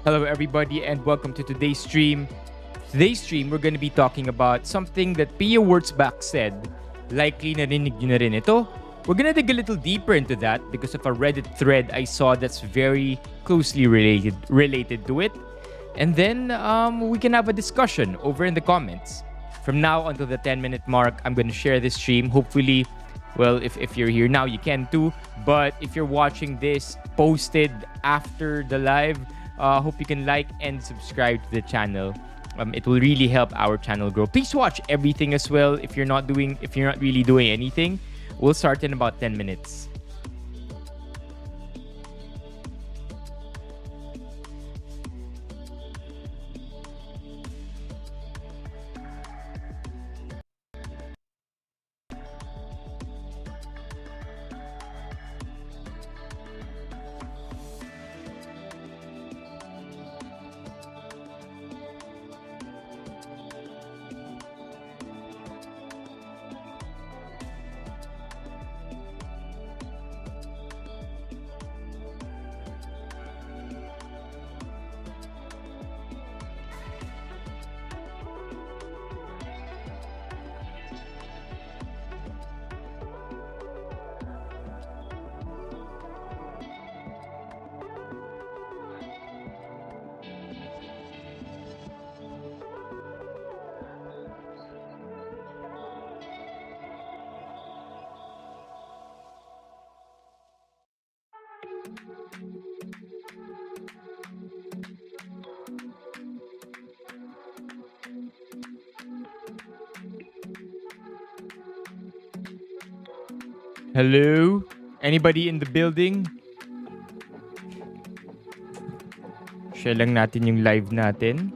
Hello, everybody, and welcome to today's stream. Today's stream, we're going to be talking about something that Pia Wurtzbach said. Likely narinig nyo na rin ito. We're going to dig a little deeper into that because of a Reddit thread I saw that's very closely related to it. And then we can have a discussion over in the comments. From now until the 10-minute mark, I'm going to share this stream. Hopefully, well, if you're here now, you can too. But if you're watching this posted after the live, hope you can like and subscribe to the channel. It will really help our channel grow. Please watch everything as well. If you're not really doing anything, we'll start in about 10 minutes. Hello? Anybody in the building? Share lang natin yung live natin.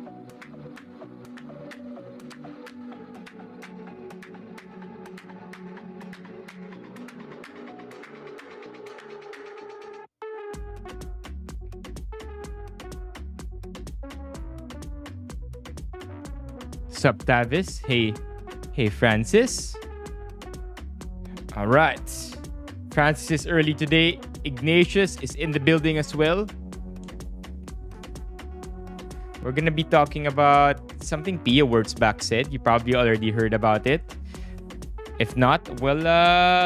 Sup, Tavis? Hey, Francis. All right. Francis is early today. Ignatius is in the building as well. We're going to be talking about something Pia Wurtzbach said. You probably already heard about it. If not, well,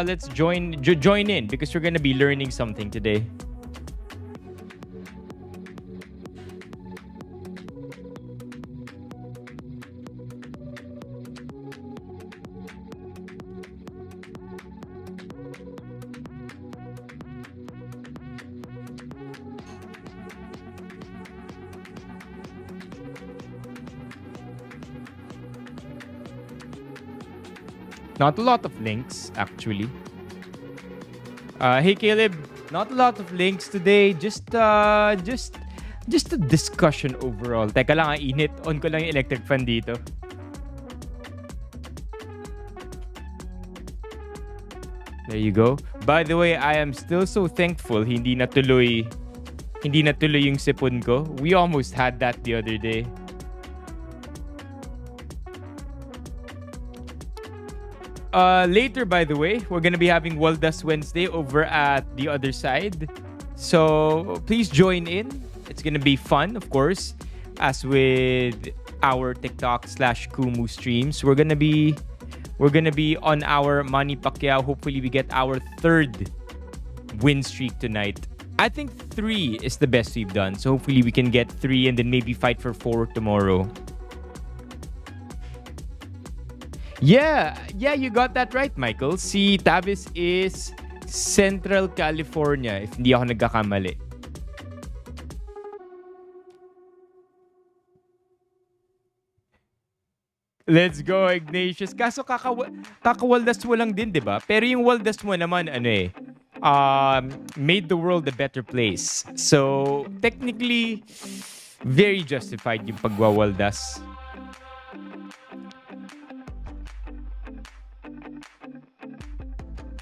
let's join in because we're going to be learning something today. Not a lot of links, actually. Hey, Caleb. Not a lot of links today. Just a discussion overall. Teka lang, init. On ko lang yung electric fan dito. There you go. By the way, I am still so thankful hindi natuloy yung sipon ko. We almost had that the other day. Later, by the way, we're gonna be having Waldas Wednesday over at the other side. So please join in. It's gonna be fun, of course, as with our TikTok/Kumu streams. We're gonna be on our Manny Pacquiao. Hopefully, we get our third win streak tonight. I think 3 is the best we've done. So hopefully, we can get 3 and then maybe fight for 4 tomorrow. Yeah, you got that right, Michael. Si Tavis is Central California, if hindi ako nagkakamali. Let's go, Ignatius. Kaso kakawaldas mo lang din, di ba? Pero yung waldas mo naman, made the world a better place. So, technically, very justified yung pagwawaldas.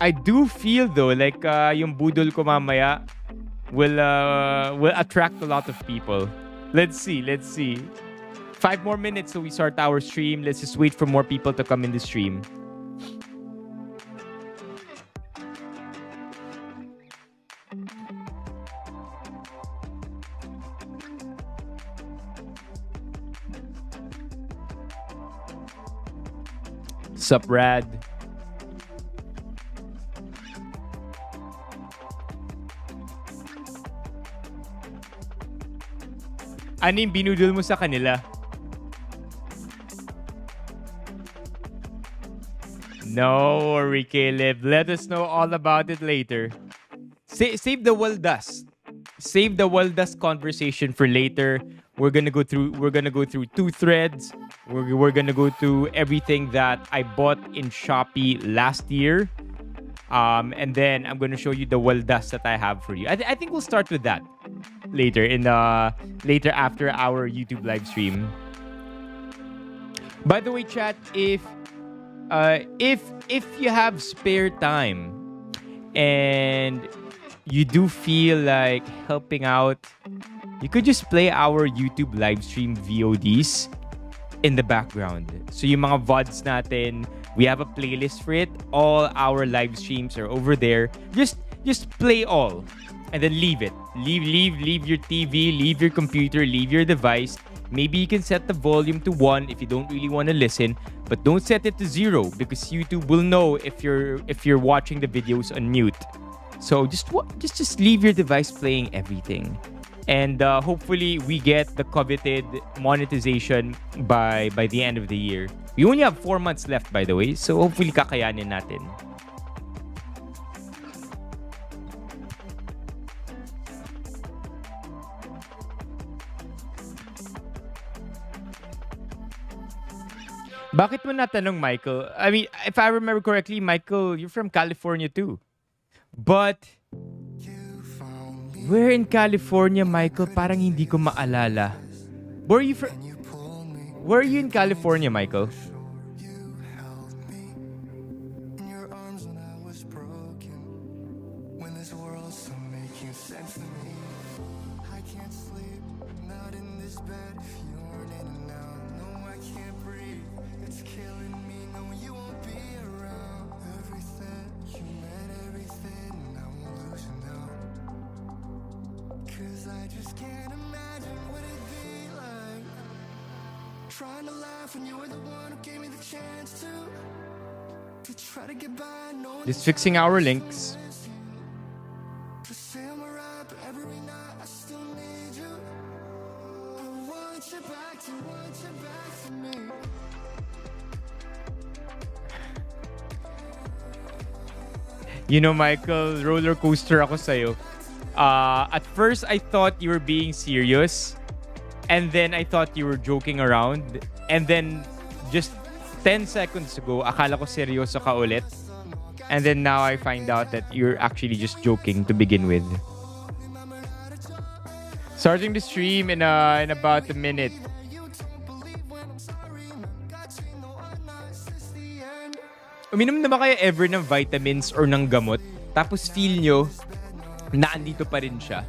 I do feel though like yung budol ko mamaya will attract a lot of people. Let's see. 5 more minutes so we start our stream. Let's just wait for more people to come in the stream. Sup, Rad? Ano yung binudol mo sa kanila? No worry, Caleb. Let us know all about it later. Save the Waldas. Save the Waldas conversation for later. We're gonna go through 2 threads. We're gonna go through everything that I bought in Shopee last year. And then I'm gonna show you the Waldas that I have for you. I think we'll start with that later later after our YouTube live stream. By the way, chat, if you have spare time and you do feel like helping out, you could just play our YouTube live stream VODs in the background. So yung mga VODs natin, we have a playlist for it. All our live streams are over there. Just play all and then leave it. Leave your TV, leave your computer, leave your device. Maybe you can set the volume to 1 if you don't really want to listen, but don't set it to 0 because YouTube will know if you're watching the videos on mute. So just leave your device playing everything. And hopefully we get the coveted monetization by the end of the year. We only have 4 months left, by the way, so hopefully kakayanin natin. Bakit mo natanong, Michael? I mean, if I remember correctly, Michael, you're from California too. But where in California, Michael? Parang hindi ko maalala. Where are you in California, Michael? Just fixing our links. You know, Michael, roller coaster ako sa'yo. At first, I thought you were being serious. And then I thought you were joking around. And then just 10 seconds ago, akala ko seryoso ka ulit. And then now I find out that you're actually just joking to begin with. Starting the stream in about a minute. Uminom na ba kayo ever ng vitamins or ng gamot? Tapos feel nyo na andito pa rin siya.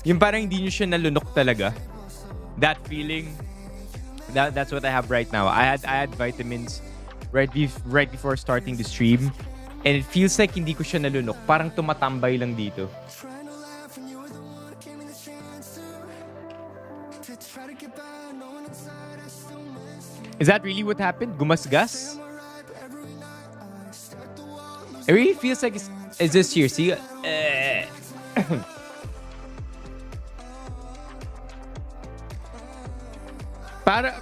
Yung parang hindi nyo siya nalunok talaga. That feeling, that's what I have right now. I had vitamins right before starting the stream, and it feels like hindi ko siya nalunok. Parang tumatambay lang dito. Is that really what happened? Gumasgas? It really feels like it's this here. See?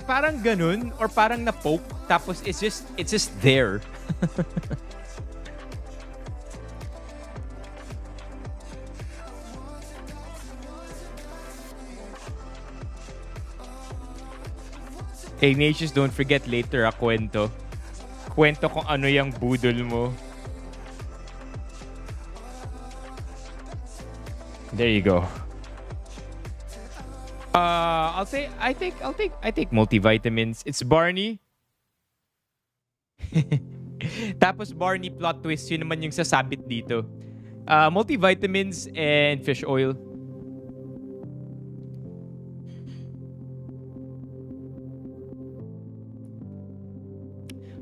Parang ganun or parang na-poke tapos it's just there. Ignatius, don't forget later kwento. Kwento kung ano yung budol mo. There you go. I take multivitamins. It's Barney. Tapos Barney plot twist, yun naman yung sasabit dito. Multivitamins and fish oil.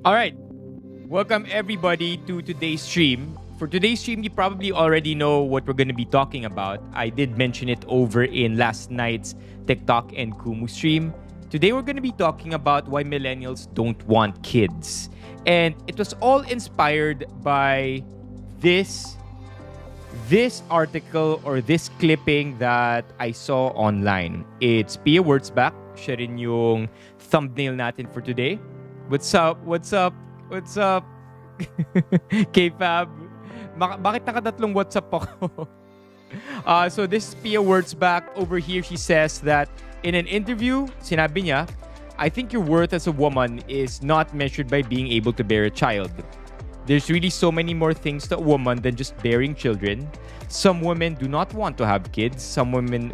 All right. Welcome everybody to today's stream. For today's stream, you probably already know what we're going to be talking about. I did mention it over in last night's TikTok and Kumu stream. Today we're going to be talking about why millennials don't want kids. And it was all inspired by this article or this clipping that I saw online. It's Pia Wurtzbach. Siya rin yung thumbnail natin for today. What's up? What's up? What's up? K-Fab. Bakit nakatatlong what's up ako? So this is Pia Wurtzbach. Over here, she says that in an interview, sinabi niya, I think your worth as a woman is not measured by being able to bear a child. There's really so many more things to a woman than just bearing children. Some women do not want to have kids. Some women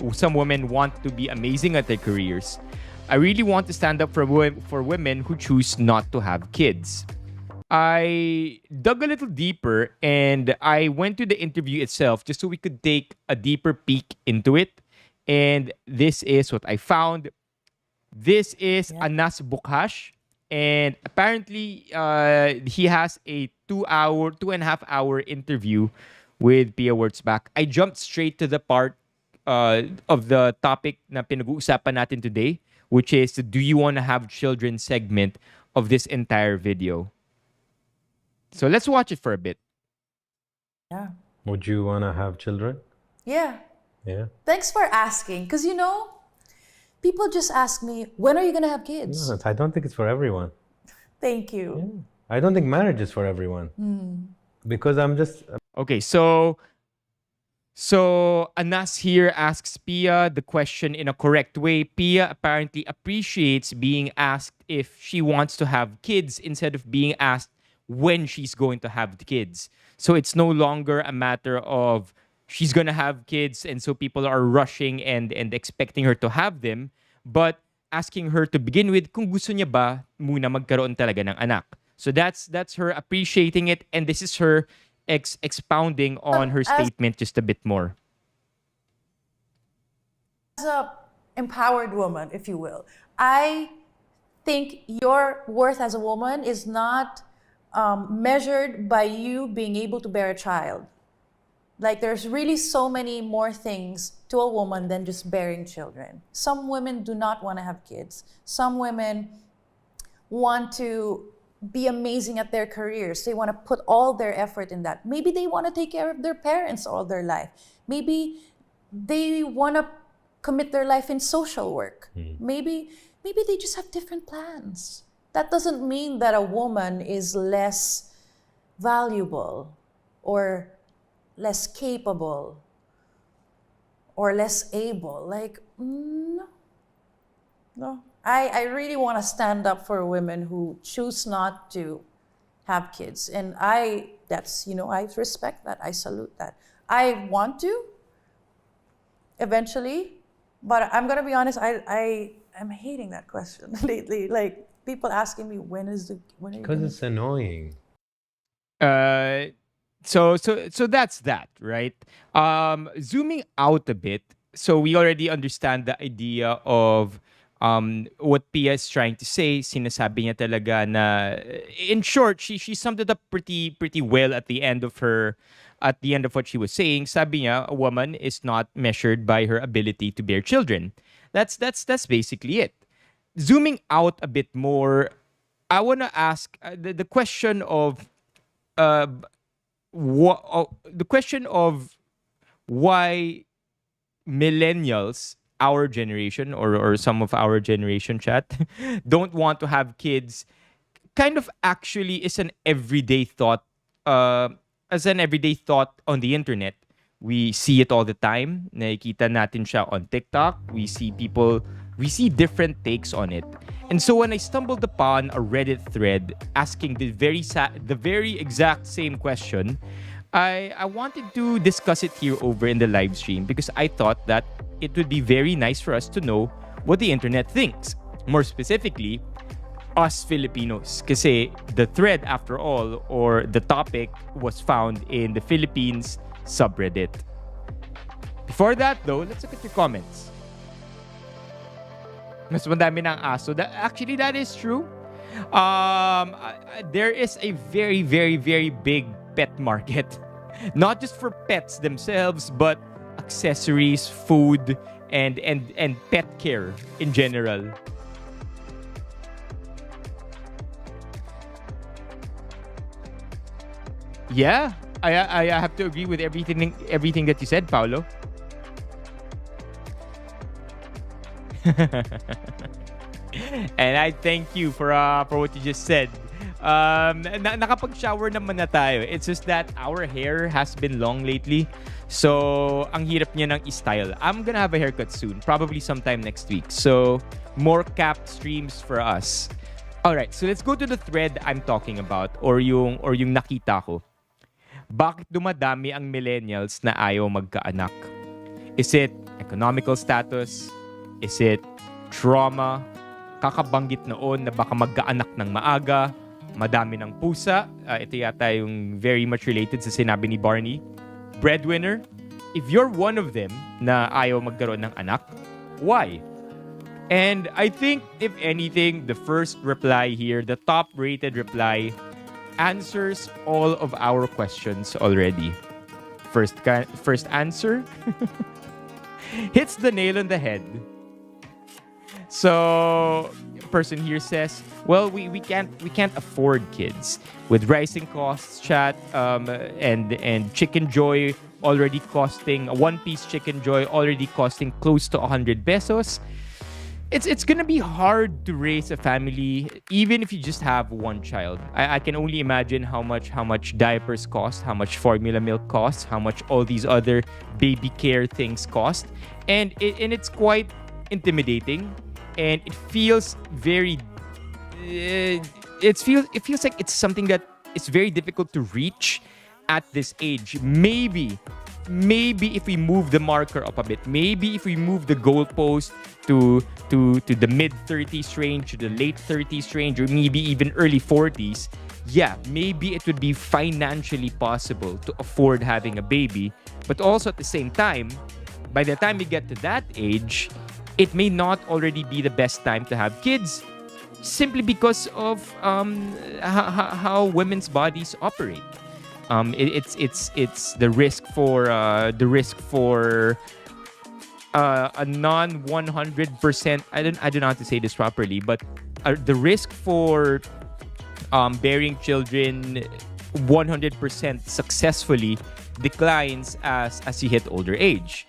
want to be amazing at their careers. I really want to stand up for women who choose not to have kids. I dug a little deeper and I went to the interview itself just so we could take a deeper peek into it. And this is what I found. This is Anas Bukhash. And apparently, he has a 2.5 hour interview with Pia Wurtzbach. I jumped straight to the part of the topic na pinag-uusapan natin today, which is the Do You Want to Have Children segment of this entire video. So let's watch it for a bit. Yeah. Would you want to have children? Yeah. Yeah. Thanks for asking. Because, people just ask me, when are you going to have kids? No, I don't think it's for everyone. Thank you. Yeah. I don't think marriage is for everyone. Because I'm just... Okay, so Anas here asks Pia the question in a correct way. Pia apparently appreciates being asked if she wants to have kids instead of being asked when she's going to have the kids. So it's no longer a matter of she's gonna have kids and so people are rushing and expecting her to have them, but asking her to begin with kung gusto niya ba muna magkaroon talaga ng anak. So that's her appreciating it, and this is her expounding on her statement just a bit more. As a empowered woman, if you will, I think your worth as a woman is not measured by you being able to bear a child. Like, there's really so many more things to a woman than just bearing children. Some women do not want to have kids. Some women want to be amazing at their careers. They want to put all their effort in that. Maybe they want to take care of their parents all their life. Maybe they want to commit their life in social work. Maybe they just have different plans. That doesn't mean that a woman is less valuable or less capable or less able. Like, no. I really want to stand up for women who choose not to have kids. And I respect that. I salute that. I want to eventually, but I'm going to be honest, I'm hating that question lately. Like, people asking me, when are you Because it's annoying. So that's that, right? Zooming out a bit, so we already understand the idea of what Pia is trying to say. Sinasabi niya talaga na, in short, she summed it up pretty well at the end of what she was saying. Sabi niya, a woman is not measured by her ability to bear children. That's basically it. Zooming out a bit more, I want to ask the question of why millennials, our generation or some of our generation chat, don't want to have kids, kind of actually is an everyday thought. As an everyday thought on the internet. We see it all the time. Nakikita natin siya on TikTok. We see different takes on it. And so when I stumbled upon a Reddit thread asking the very exact same question, I wanted to discuss it here over in the live stream because I thought that it would be very nice for us to know what the internet thinks. More specifically, us Filipinos. Kasi the thread, after all, or the topic was found in the Philippines subreddit. Before that, though, let's look at your comments. Mas madami ng aso. Actually, that is true. There is a very, very, very big pet market. Not just for pets themselves, but accessories, food, and pet care in general. Yeah, I have to agree with everything that you said, Paolo. And I thank you for what you just said. Nakapag-shower naman na tayo. It's just that our hair has been long lately. So, ang hirap niya ng style. I'm gonna have a haircut soon. Probably sometime next week. So, more capped streams for us. Alright, so let's go to the thread I'm talking about or yung nakita ko. Bakit dumadami ang millennials na ayaw magkaanak? Is it economical status? Is it trauma? Kakabanggit noon na baka magkaanak ng maaga? Madami ng pusa? Ito yata yung very much related sa sinabi ni Barney. Breadwinner? If you're one of them na ayaw magkaroon ng anak, why? And I think, if anything, the first reply here, the top-rated reply, answers all of our questions already. First answer hits the nail on the head. So, person here says, well, we can't afford kids with rising costs, chat, and Chicken Joy already costing a one-piece Chicken Joy already costing close to 100 pesos. It's gonna be hard to raise a family even if you just have one child. I can only imagine how much diapers cost, how much formula milk costs, how much all these other baby care things cost, and it's quite intimidating, and it feels very. It feels like it's something that is very difficult to reach at this age. Maybe if we move the marker up a bit, maybe if we move the goalpost to the mid-30s range, to the late 30s range, or maybe even early 40s, yeah, maybe it would be financially possible to afford having a baby. But also at the same time, by the time we get to that age, it may not already be the best time to have kids, simply because of how women's bodies operate. It's the risk for a non 100%. I don't know how to say this properly, but the risk for bearing children 100% successfully declines as you hit older age.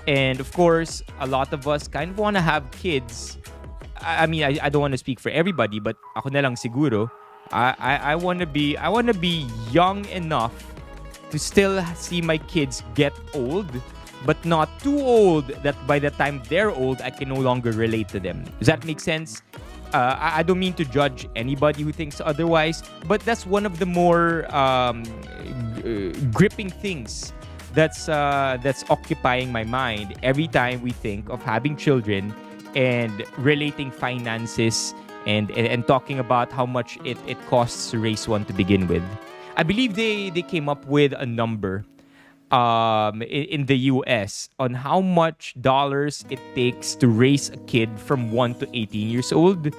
And of course, a lot of us kind of want to have kids. I mean, I don't want to speak for everybody, but ako na lang siguro. I want to be young enough to still see my kids get old, but not too old that by the time they're old, I can no longer relate to them. Does that make sense? I don't mean to judge anybody who thinks otherwise, but that's one of the more gripping things that's occupying my mind every time we think of having children and relating finances and talking about how much it costs to raise one to begin with. I believe they came up with a number in the US on how much dollars it takes to raise a kid from 1 to 18 years old.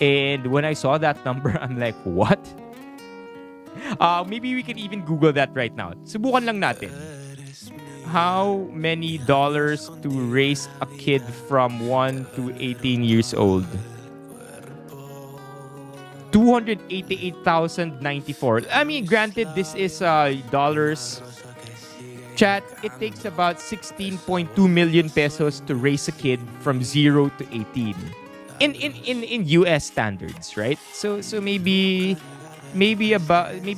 And when I saw that number, I'm like, what? Maybe we can even Google that right now. Subukan lang natin. How many dollars to raise a kid from 1 to 18 years old? 288,094. I mean, granted, this is dollars. Chat, it takes about 16.2 million pesos to raise a kid from 0 to 18. In US standards, right? So maybe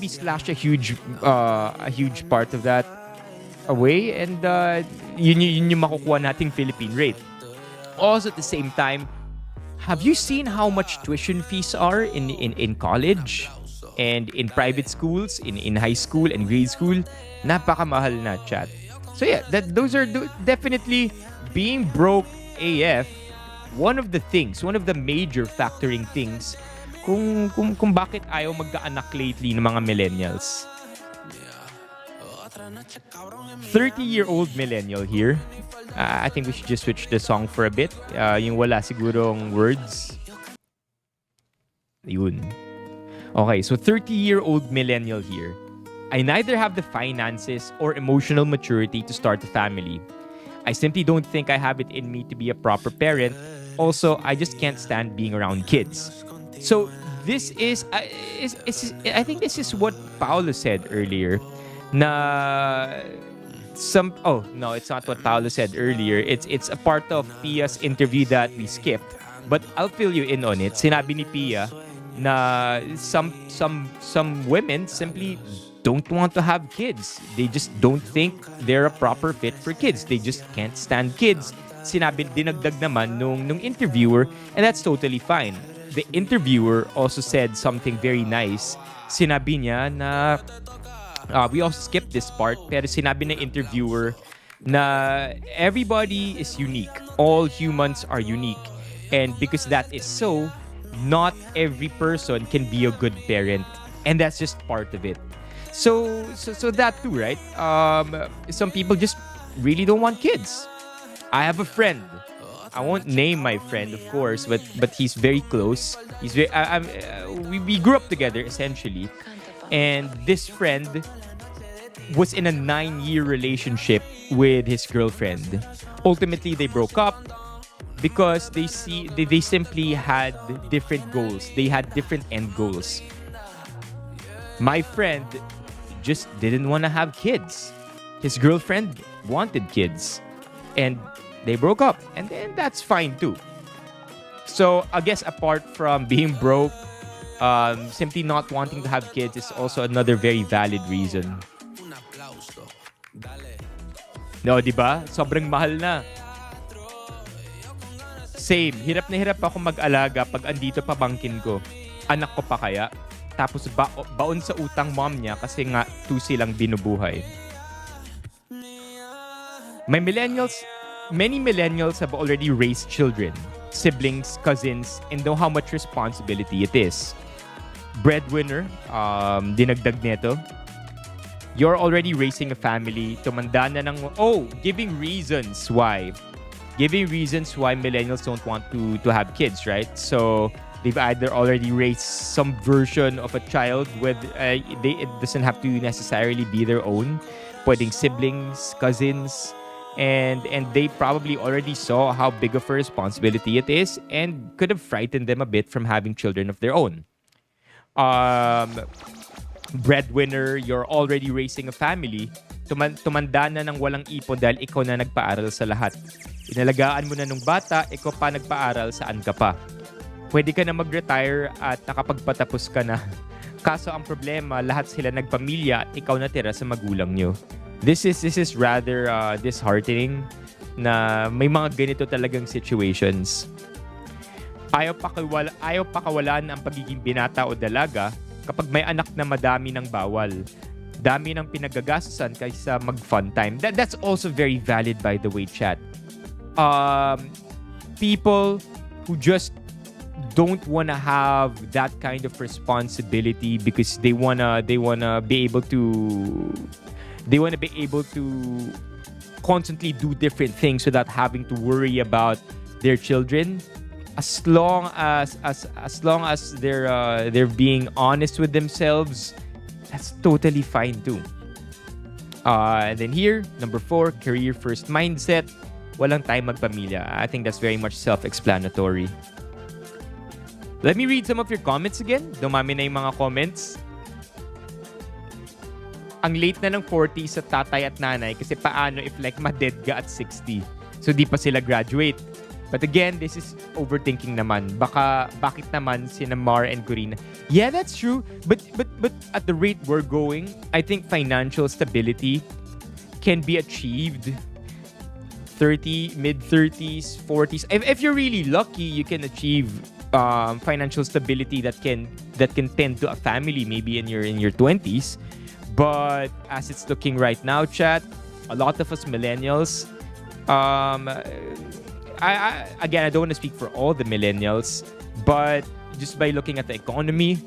slash a huge part of that away, and yun yung makukuha nating Philippine rate. Also at the same time, have you seen how much tuition fees are in college and in private schools, in high school and grade school? Napakamahal na, chat. So yeah, those are definitely being broke AF. One of the major factoring things kung bakit ayaw magkaanak lately ng mga millennials. 30-year-old millennial here. I think we should just switch the song for a bit. Yung wala sigurong words. Yun. Okay, so 30-year-old millennial here. I neither have the finances or emotional maturity to start a family. I simply don't think I have it in me to be a proper parent. Also, I just can't stand being around kids. So this is I think this is what Paolo said earlier na no, it's not what Paolo said earlier. It's a part of Pia's interview that we skipped. But I'll fill you in on it. Sinabi ni Pia na some women simply don't want to have kids. They just don't think they're a proper fit for kids. They just can't stand kids. Sinabi, dinagdag naman nung interviewer, and that's totally fine. The interviewer also said something very nice. Sinabi niya na, we also skipped this part, pero sinabi ng interviewer na everybody is unique. All humans are unique. And because that is so, not every person can be a good parent. And that's just part of it. So that too, right? Some people just really don't want kids. I have a friend. I won't name my friend, of course, but he's very close. He's very. We grew up together essentially, and this friend was in a 9-year relationship with his girlfriend. Ultimately, they broke up because they simply had different goals. They had different end goals. My friend just didn't want to have kids. His girlfriend wanted kids. And they broke up. And then that's fine too. So I guess apart from being broke, simply not wanting to have kids is also another very valid reason. No, diba? Sobrang mahal na. Same. Hirap na hirap ako mag-alaga pag andito pa bangkin ko. Anak ko pa kaya? Tapos baon sa utang mom niya kasi nga 2 silang binubuhay. Many millennials have already raised children, siblings, cousins, and know how much responsibility it is. Breadwinner, dinagdag nito. You're already raising a family. Tumanda na ng... giving reasons why. Giving reasons why millennials don't want to have kids, right? So they've either already raised some version of a child with... it doesn't have to necessarily be their own. Pwedeng siblings, cousins... And they probably already saw how big of a responsibility it is and could have frightened them a bit from having children of their own. Breadwinner, you're already raising a family. Tumanda na ng walang ipon dahil ikaw na nagpaaral sa lahat. Inalagaan mo na nung bata, ikaw pa nagpaaral, saan ka pa. Pwede ka na mag-retire at nakapagpatapos ka na. Kaso ang problema, lahat sila nagpamilya at ikaw natira sa magulang nyo. This is rather disheartening na may mga ganito talagang situations. Ayaw pakawalan ang pagiging binata o dalaga kapag may anak na madami ng bawal. Dami ng pinagagastusan kaysa mag-fun time. That's also very valid, by the way, chat. People who just don't wanna have that kind of responsibility because they wanna be able to constantly do different things without having to worry about their children. As long as they're being honest with themselves, that's totally fine too. And then here, number 4, career first mindset. Walang time magpamilya. I think that's very much self-explanatory. Let me read some of your comments again. Dumami na yung mga comments. Ang late na ng 40s sa tatay at nanay kasi paano if like ma-dead ka at 60? So di pa sila graduate. But again, this is overthinking naman. Bakit naman sina Mar and Corina? Yeah, that's true. But at the rate we're going, I think financial stability can be achieved 30, mid-30s, 40s. If you're really lucky, you can achieve financial stability that can tend to a family maybe in your 20s. But as it's looking right now, chat, a lot of us millennials, I don't want to speak for all the millennials, but just by looking at the economy,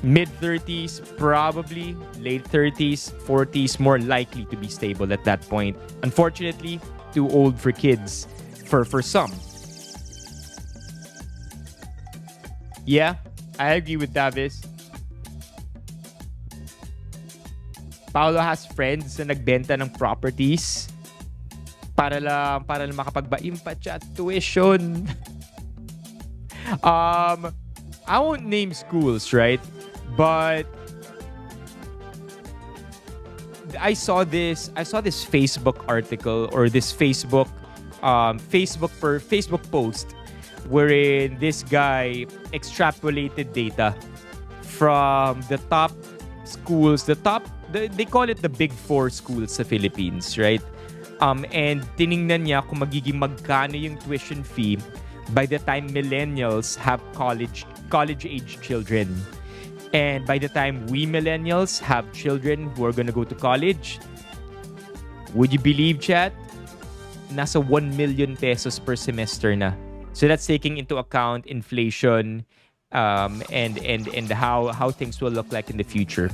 mid-30s, probably late 30s, 40s, more likely to be stable at that point. Unfortunately, too old for kids for some. Yeah, I agree with Davis. Paolo has friends na nagbenta ng properties para lang makapagbaim pa chat tuition. I won't name schools, right? But I saw this Facebook article or this Facebook post wherein this guy extrapolated data from the top schools, they call it the big four schools sa Philippines, right? And tiningnan niya kung magiging magkano yung tuition fee by the time millennials have college age children. And by the time we millennials have children who are gonna go to college, would you believe, chat? Nasa 1 million pesos per semester na. So that's taking into account inflation and how things will look like in the future.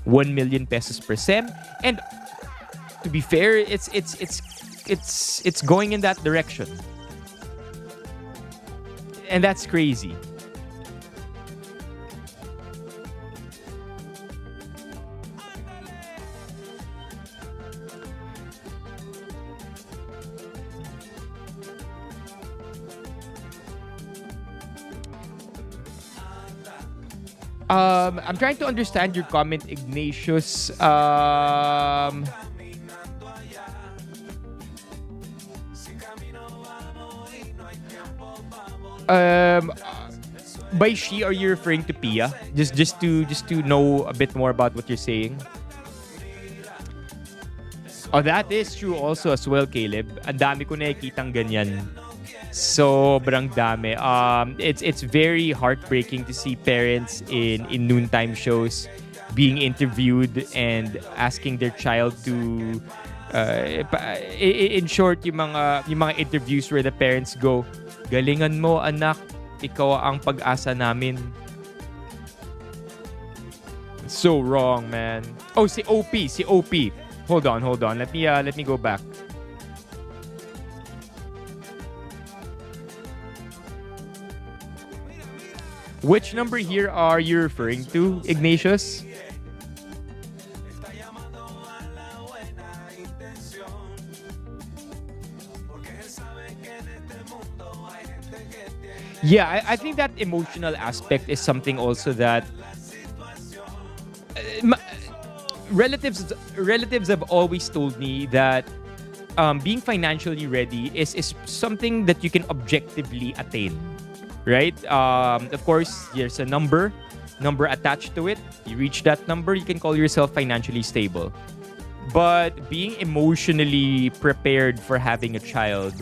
1 million pesos per sem. And to be fair, it's going in that direction. And that's crazy. I'm trying to understand your comment, Ignatius. By she, are you referring to Pia? Just to know a bit more about what you're saying. Oh, that is true also as well, Caleb. Ang dami ko nakikitang ganyan. Sobrang dami. It's very heartbreaking to see parents in noontime shows being interviewed and asking their child to in short, yung mga interviews where the parents go, galingan mo anak, ikaw ang pag-asa namin. So wrong, man. Oh, si OP. Hold on. Let me go back. Which number here are you referring to, Ignatius? Yeah, I think that emotional aspect is something also that relatives have always told me that being financially ready is something that you can objectively attain, right? Of course, there's a number attached to it. You reach that number, you can call yourself financially stable. But being emotionally prepared for having a child,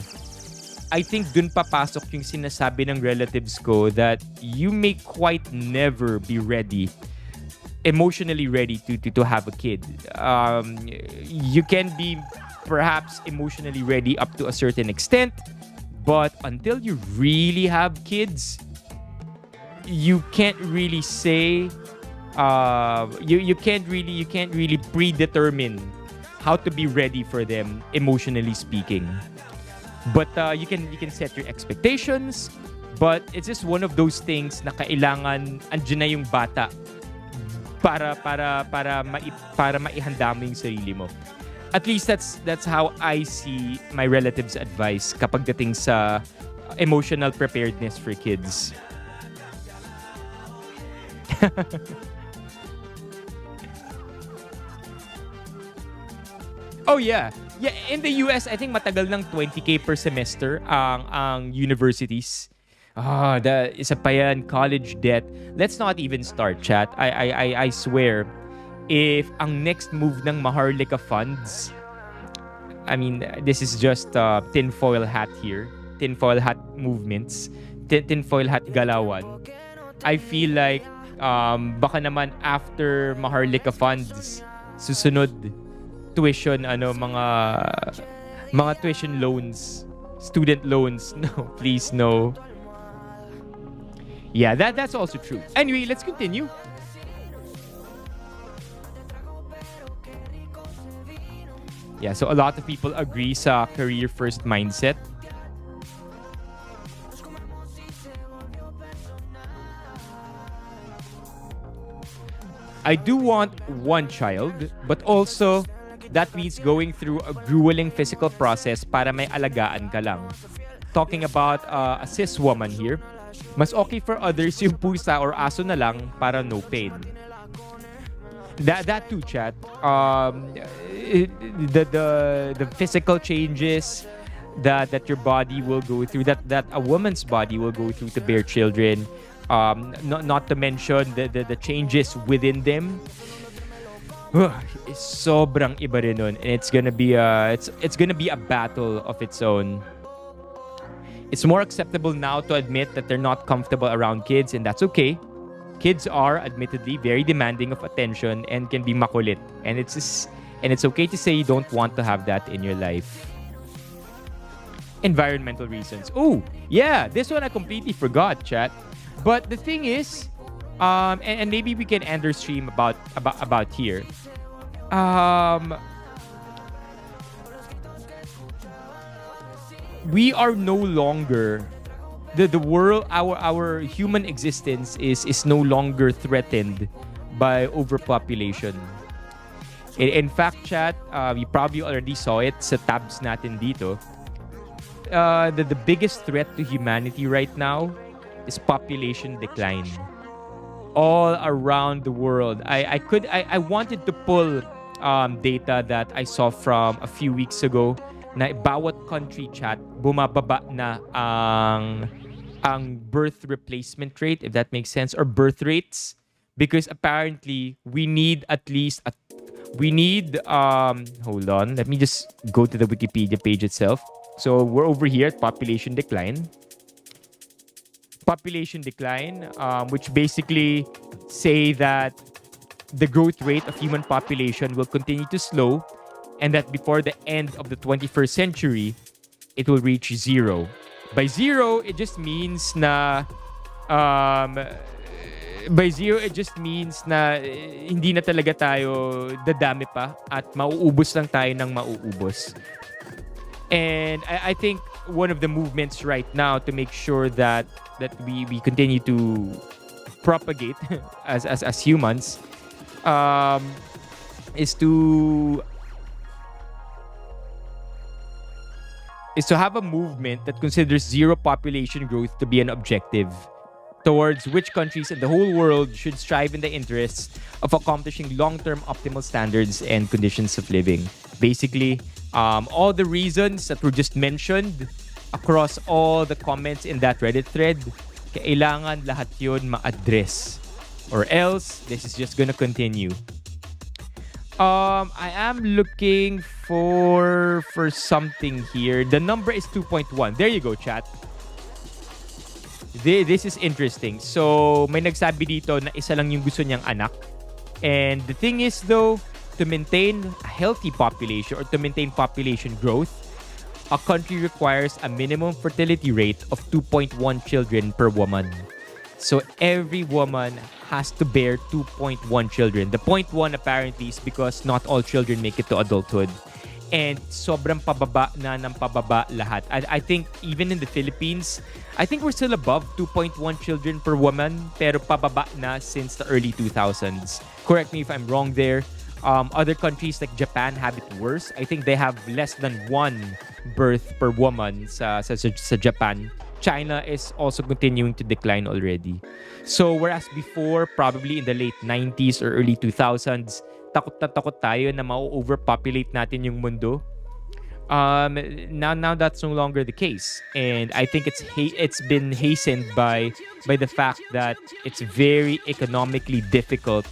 I think dun papasok yung sinasabi ng relatives ko that you may quite never be ready, emotionally ready to have a kid. You can be perhaps emotionally ready up to a certain extent, but until you really have kids, you can't really say you can't really predetermine how to be ready for them emotionally speaking. But you can set your expectations, but it's just one of those things na kailangan andyan na yung bata para maihanda mo yung sarili mo. At least that's how I see my relatives' advice kapag dating sa emotional preparedness for kids. Oh yeah. Yeah, in the US, I think matagal ng 20K per semester ang universities. The isa pa yan, college debt. Let's not even start, chat. I swear, if ang next move ng Maharlika funds, I mean, this is just tinfoil hat here. Tinfoil hat movements. Tinfoil hat galawan. I feel like baka naman after Maharlika funds, susunod tuition mga tuition loans, student loans. No, please no. Yeah, that's also true. Anyway, let's continue. Yeah, so a lot of people agree sa career first mindset. I do want one child, but also that means going through a grueling physical process para may alagaan ka lang. Talking about a cis woman here, mas okay for others yung pusa or aso na lang para no pain. That too, chat. The physical changes that your body will go through, that a woman's body will go through to bear children. Not to mention the changes within them. Sobrang iba rin nun. And it's gonna be a battle of its own. It's more acceptable now to admit that they're not comfortable around kids, and that's okay. Kids are admittedly very demanding of attention and can be makulit. And it's okay to say you don't want to have that in your life. Environmental reasons. Oh, yeah, this one I completely forgot, chat. But the thing is, and maybe we can end our stream about here. We are no longer the world. Our human existence is no longer threatened by overpopulation. In fact, chat, we probably already saw it sa tabs natin dito. The biggest threat to humanity right now is population decline all around the world. I wanted to pull data that I saw from a few weeks ago na bawat country, chat, bumababa na ang birth replacement rate, if that makes sense, or birth rates, because apparently we need at least hold on, let me just go to the Wikipedia page itself. So we're over here at population decline, which basically say that the growth rate of human population will continue to slow, and that before the end of the 21st century, it will reach zero. By zero, it just means na hindi na talaga tayo dadami pa at mauubos lang tayo ng mauubos. And I think one of the movements right now to make sure that we continue to propagate as humans is to have a movement that considers zero population growth to be an objective, towards which countries in the whole world should strive in the interests of accomplishing long-term optimal standards and conditions of living. Basically, all the reasons that were just mentioned across all the comments in that Reddit thread, kailangan lahat yun ma-address, or else this is just gonna continue. I am looking for something here. The number is 2.1. There you go, chat. This is interesting. So, may nagsabi dito na isa lang yung gusto niyang anak. And the thing is though, to maintain a healthy population or to maintain population growth, a country requires a minimum fertility rate of 2.1 children per woman. So every woman has to bear 2.1 children. The 0.1 apparently is because not all children make it to adulthood. And sobrang pababa na ng pababa lahat. I think even in the Philippines, I think we're still above 2.1 children per woman, pero pababa na since the early 2000s. Correct me if I'm wrong there. Other countries like Japan have it worse. I think they have less than 1 birth per woman sa Japan. China is also continuing to decline already. So whereas before, probably in the late 90s or early 2000s, takot na takot tayo na ma-overpopulate natin yung mundo. Now that's no longer the case, and I think it's been hastened by the fact that it's very economically difficult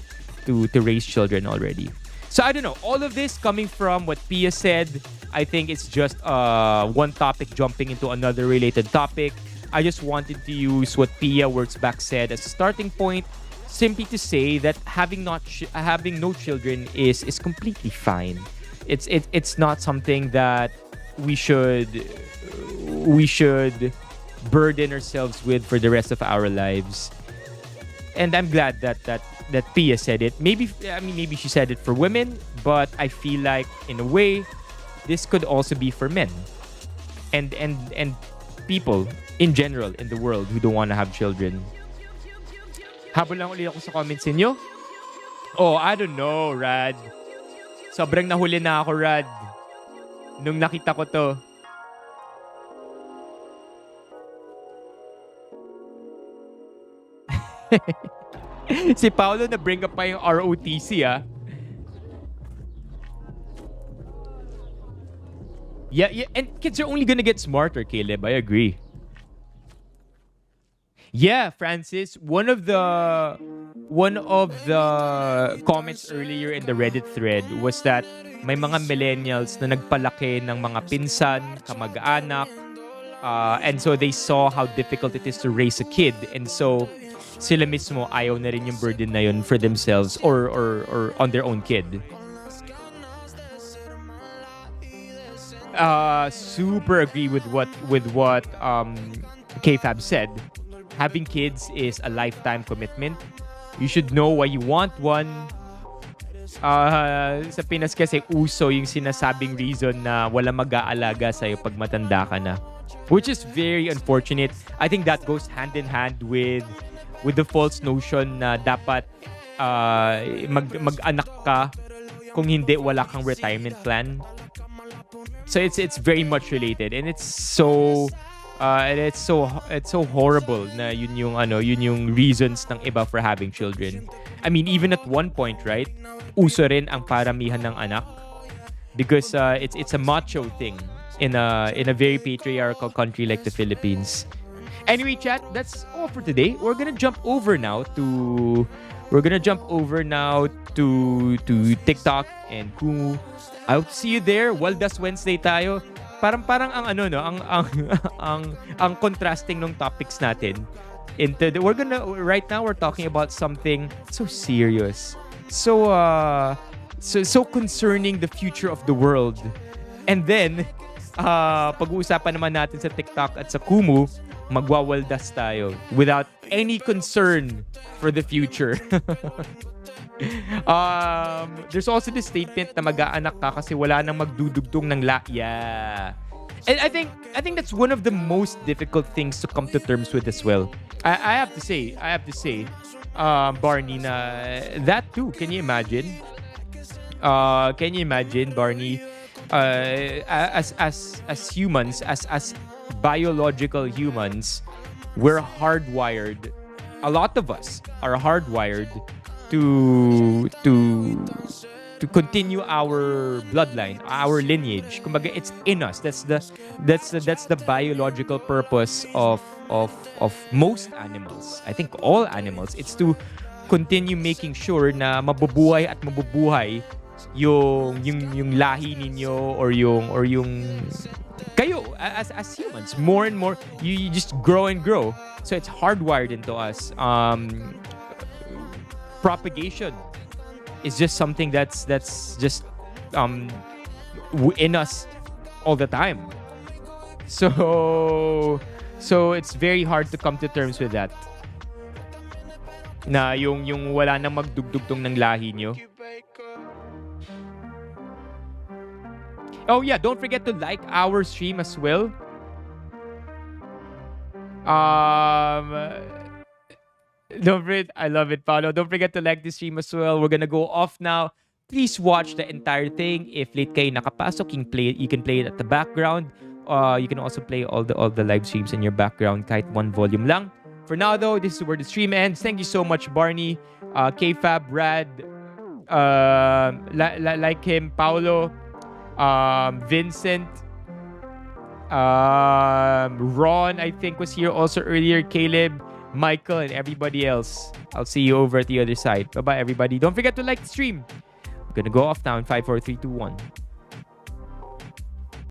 to raise children already. So I don't know, all of this coming from what Pia said, I think it's just one topic jumping into another related topic. I just wanted to use what Pia Wurtzbach said as a starting point, simply to say that having no children is completely fine. It's not something that we should burden ourselves with for the rest of our lives. And I'm glad that Pia said it. Maybe she said it for women, but I feel like in a way this could also be for men and people in general in the world who don't want to have children. Habol lang ulit ako sa comments ninyo. Oh, I don't know, Rad. Sobrang nahuli na ako, Rad. Nung nakita ko to. Si Paolo na bring up pa yung ROTC, ah. Yeah, and kids are only gonna get smarter, Caleb. I agree. Yeah, Francis, one of the comments earlier in the Reddit thread was that may mga millennials na nagpalaki ng mga pinsan, kamag-anak, and so they saw how difficult it is to raise a kid, and so sila mismo ayaw na rin yung burden na yun for themselves or on their own kid. Super agree with what KFab said. Having kids is a lifetime commitment. You should know why you want one. Sa Pinas kasi uso yung sinasabing reason na wala mag-aalaga sa'yo pag matanda ka na. Which is very unfortunate. I think that goes hand in hand with the false notion na dapat mag-anak ka, kung hindi wala kang retirement plan. So it's very much related, and it's so horrible na yun yung reasons ng iba for having children. I mean, even at one point, right? Uso rin ang paramihan ng anak because it's a macho thing in a very patriarchal country like the Philippines. Anyway, chat, that's all for today. We're gonna jump over now to TikTok and Kumu. I hope to see you there. Waldas Wednesday tayo. Parang ang ang contrasting ng topics natin. Right now we're talking about something so serious. So concerning the future of the world. And then pag-uusapan naman natin sa TikTok at sa Kumu, magwawaldas tayo without any concern for the future. There's also this statement na mag-aanak ka kasi wala nang magdudugtong ng yeah. And I think that's one of the most difficult things to come to terms with as well. I have to say, Barney, na that too. Can you imagine? Barney? As humans, as biological humans, we're hardwired. A lot of us are hardwired to continue our bloodline, our lineage. Kumbaga, it's in us. That's the biological purpose of most animals. I think all animals. It's to continue making sure na mabubuhay at mabubuhay yung lahi ninyo or yung kayo as humans. More and more, you just grow and grow. So it's hardwired into us. Propagation is just something that's just in us all the time. So it's very hard to come to terms with that. Na yung wala nang magdugdugtong ng lahi nyo. Oh yeah, don't forget to like our stream as well. I love it, Paolo. Don't forget to like the stream as well. We're gonna go off now. Please watch the entire thing. If late kayo nakapasok, you can play it at the background. You can also play all the live streams in your background kahit one volume lang. For now though, this is where the stream ends. Thank you so much, Barney, KFab, Brad, like him, Paolo, Vincent, Ron, I think was here also earlier, Caleb, Michael, and everybody else. I'll see you over at the other side. Bye-bye, everybody. Don't forget to like the stream. I'm gonna go off now in 5, 4, 3, 2, 1.